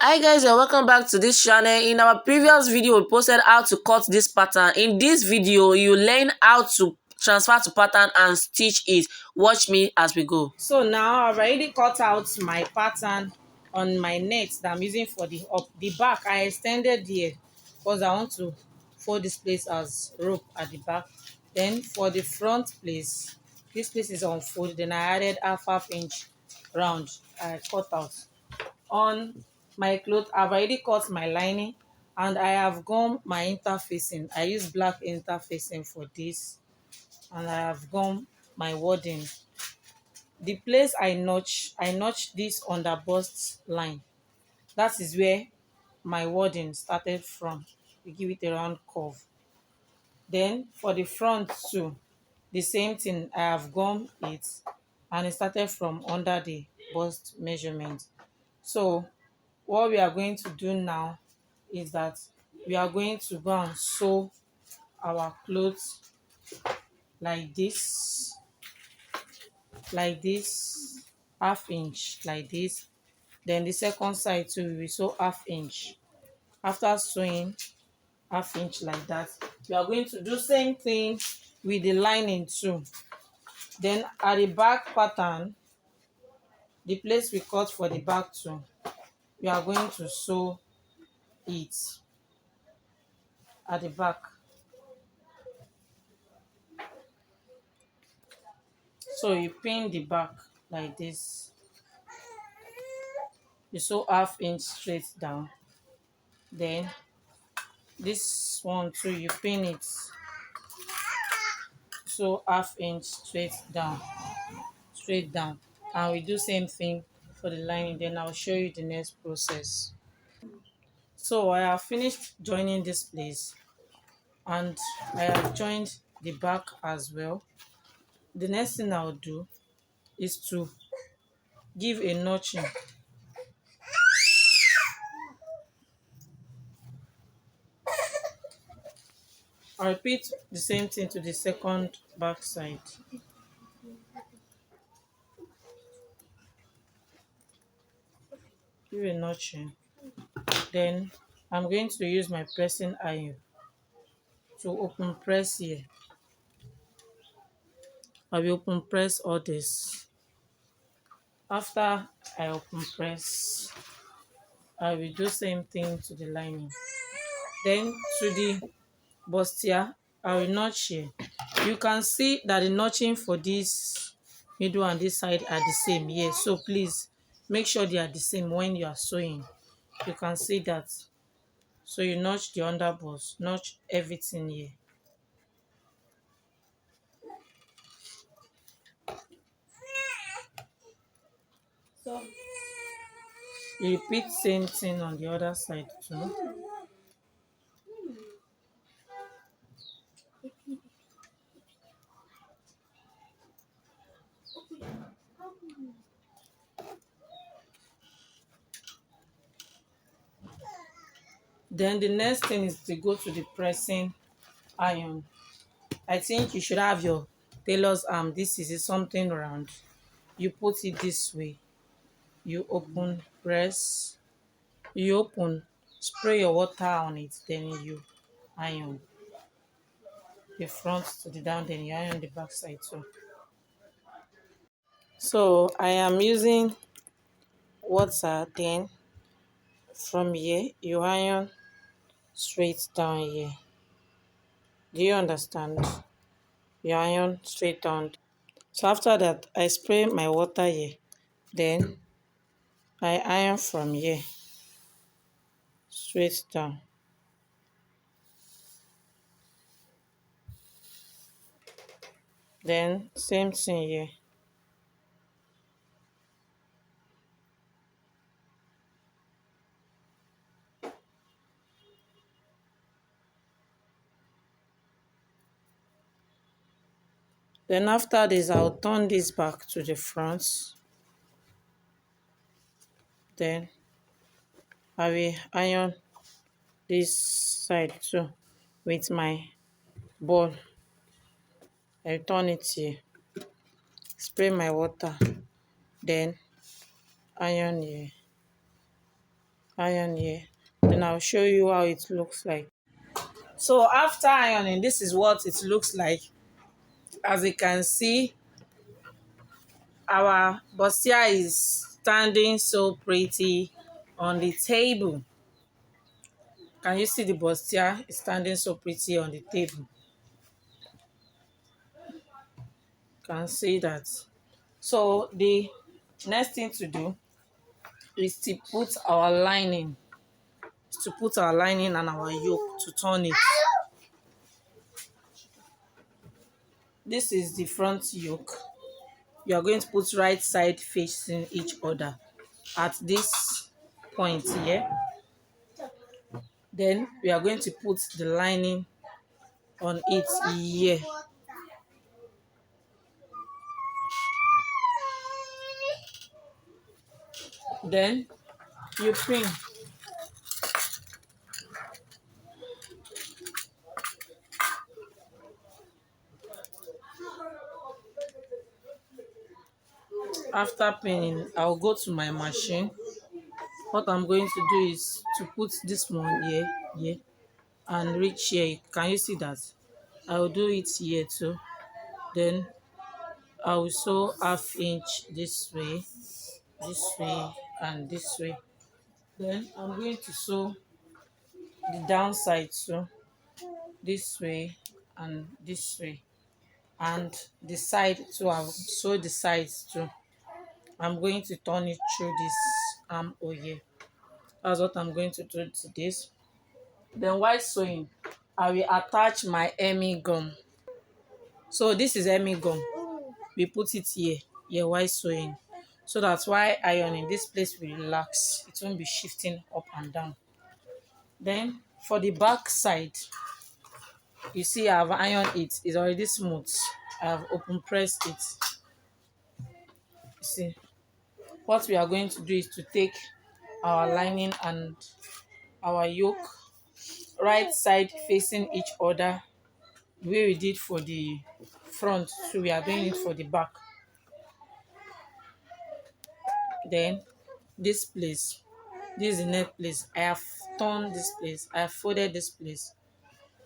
Hi guys, and welcome back to this channel. In our previous video, we posted how to cut this pattern. In this video, you learn how to transfer to pattern and stitch it. Watch me as we go. So now I've already cut out my pattern on my net that I'm using for the back. I extended here because I want to fold this place as rope at the back. Then for the front place, this place is unfolded. Then I added half inch round. I cut out on my cloth. I've already cut my lining and I have gummed my interfacing. I use black interfacing for this, and I have gummed my wording. The place I notch this under bust line. That is where my wording started from. We give it a round curve. Then for the front too, the same thing. I have gummed it and it started from under the bust measurement. So what we are going to do now is that we are going to go and sew our clothes like this, half inch like this. Then the second side too, we will sew half inch. After sewing half inch like that, we are going to do same thing with the lining too. Then at the back pattern, the place we cut for the back too, we are going to sew it at the back. So you pin the back like this. You sew half inch straight down. Then this one too, you pin it, so half inch straight down, and we do same thing for the lining. Then I'll show you the next process. So I have finished joining this place and I have joined the back as well. The next thing I'll do is to give a notching. I repeat the same thing to the second back side. Give a notching. Then I'm going to use my pressing iron to open press here. I will open press all this. After I open press, I will do same thing to the lining. Then to the bustier, I will notch here. You can see that the notching for this middle and this side are the same here. So please make sure they are the same when you are sewing. You can see that. So you notch the underbust, notch everything here. So you repeat same thing on the other side too. Then the next thing is to go to the pressing iron. I think you should have your tailor's arm. This is something round. You put it this way. You open, press. You open, spray your water on it. Then you iron the front to the down. Then you iron the back side too. So I am using water. Then from here you iron straight down here. Do you understand? You iron straight down. So after that, I spray my water here. Then I iron from here straight down. Then same thing here. Then after this, I'll turn this back to the front. Then I will iron this side too with my ball. I turn it here. Spray my water. Then iron here. iron here. Then I'll show you how it looks like. So after ironing, this is what it looks like. As you can see, our bustier is standing so pretty on the table. Can you see the bustier is standing so pretty on the table? Can see that. So the next thing to do is to put our lining, and our yoke to turn it. This is the front yoke. You are going to put right side facing each other at this point here. Then we are going to put the lining on it here. Then you pin. After pinning, I'll go to my machine. What I'm going to do is to put this one here, and reach here. Can you see that? I will do it here too. Then I will sew half inch this way, and this way. Then I'm going to sew the downside too, this way and this way, and the side too. I'll sew the sides too. I'm going to turn it through this armhole here. That's what I'm going to do to this. Then while sewing, I will attach my hemming gum. So this is hemming gum. We put it here while sewing, so that's why ironing this place will relax. It won't be shifting up and down. Then for the back side, you see I have ironed it. It's already smooth. I have open pressed it. You see, what we are going to do is to take our lining and our yoke, right side facing each other, the way we did for the front, so we are doing it for the back. Then this place, this is the neck place. I have turned this place, I have folded this place.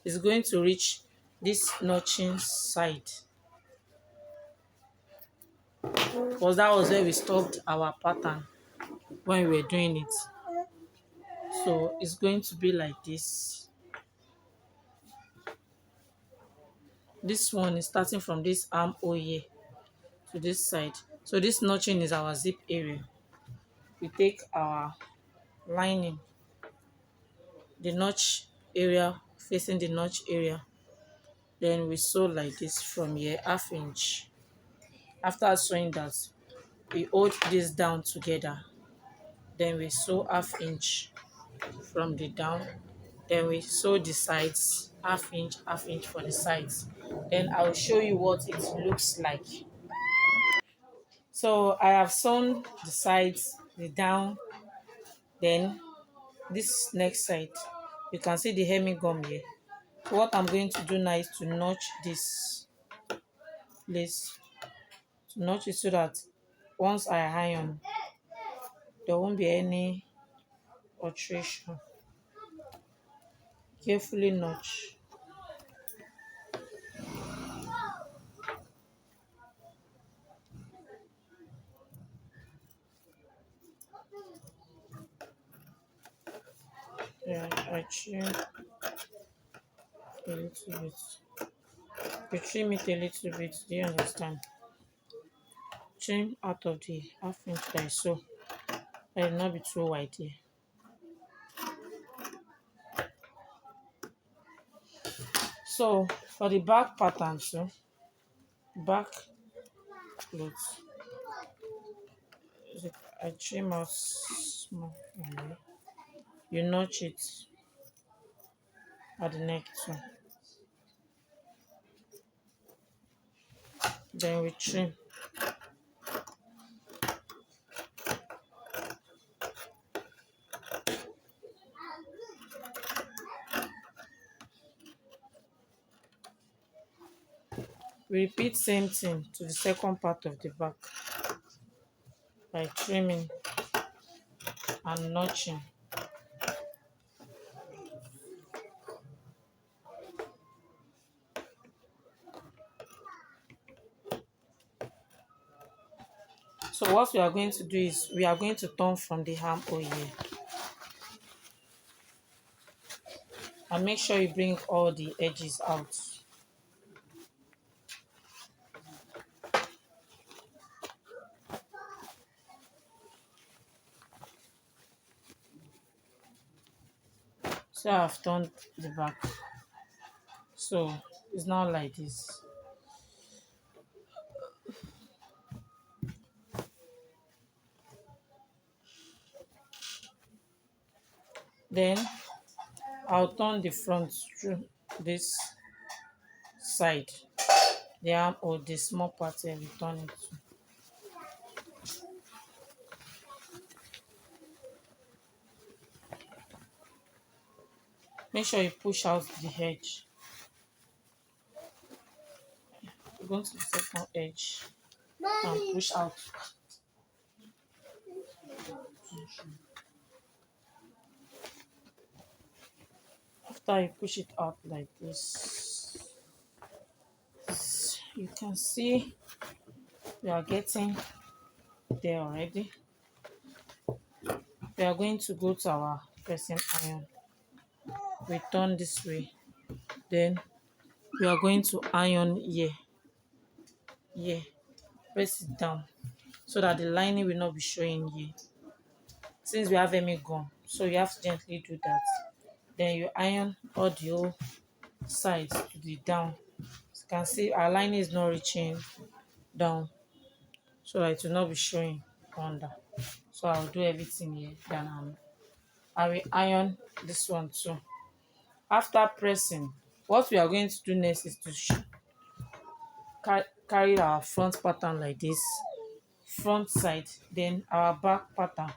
It's going to reach this notching side, because that was where we stopped our pattern when we were doing it. So it's going to be like this. This one is starting from this armhole here to this side. So this notching is our zip area. We take our lining, the notch area facing the notch area, then we sew like this from here, half inch. After sewing that, we hold this down together, then we sew half inch from the down, then we sew the sides, half inch for the sides. Then I will show you what it looks like. So I have sewn the sides, the down, then this next side. You can see the hemming gum here. So what I'm going to do now is to notch this place, to notch it so that once I iron, there won't be any alteration. Carefully notch. Yeah, I trim a little bit. You trim it a little bit, do you understand? Trim out of the half inch that I sew. Let it not be too wide here. So for the back pattern too, back clothes, I trim out small from here. You notch it at the neck too. Then we trim. We repeat same thing to the second part of the back by trimming and notching. So what we are going to do is we are going to turn from the armhole here, and make sure you bring all the edges out. So I've turned the back. So it's now like this. Then I'll turn the front through this side, the arm or the small part here, we turn it to. Make sure you push out the edge. Go to the second edge and push out. After you push it out like this, you can see we are getting there already. We are going to go to our pressing iron. We turn this way. Then we are going to iron here. Here. Press it down so that the lining will not be showing here. Since we have gum, so you have to gently do that. Then you iron all the whole sides to the down. As you can see, our lining is not reaching down, so that it will not be showing under. So I'll do everything here. Then I will iron this one too. After pressing, what we are going to do next is to carry our front pattern like this, front side, then our back pattern,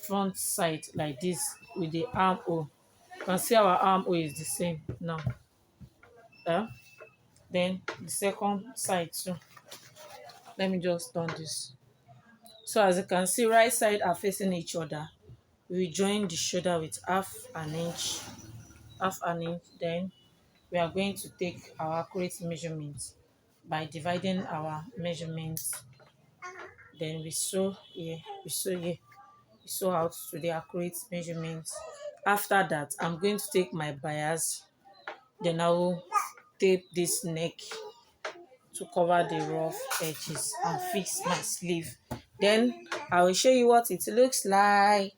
front side like this with the armhole. You can see our armhole is the same now. Then the second side too. Let me just turn this. So as you can see, right side are facing each other. We join the shoulder with half an inch. Then we are going to take our accurate measurements by dividing our measurements. Then we sew here, we sew here, we sew out to the accurate measurements. After that, I'm going to take my bias. Then I will tape this neck to cover the rough edges and fix my sleeve. Then I will show you what it looks like.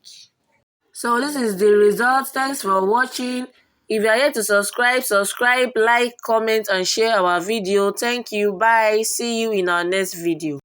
So this is the result. Thanks for watching. If you are here to subscribe, like, comment and share our video. Thank you. Bye. See you in our next video.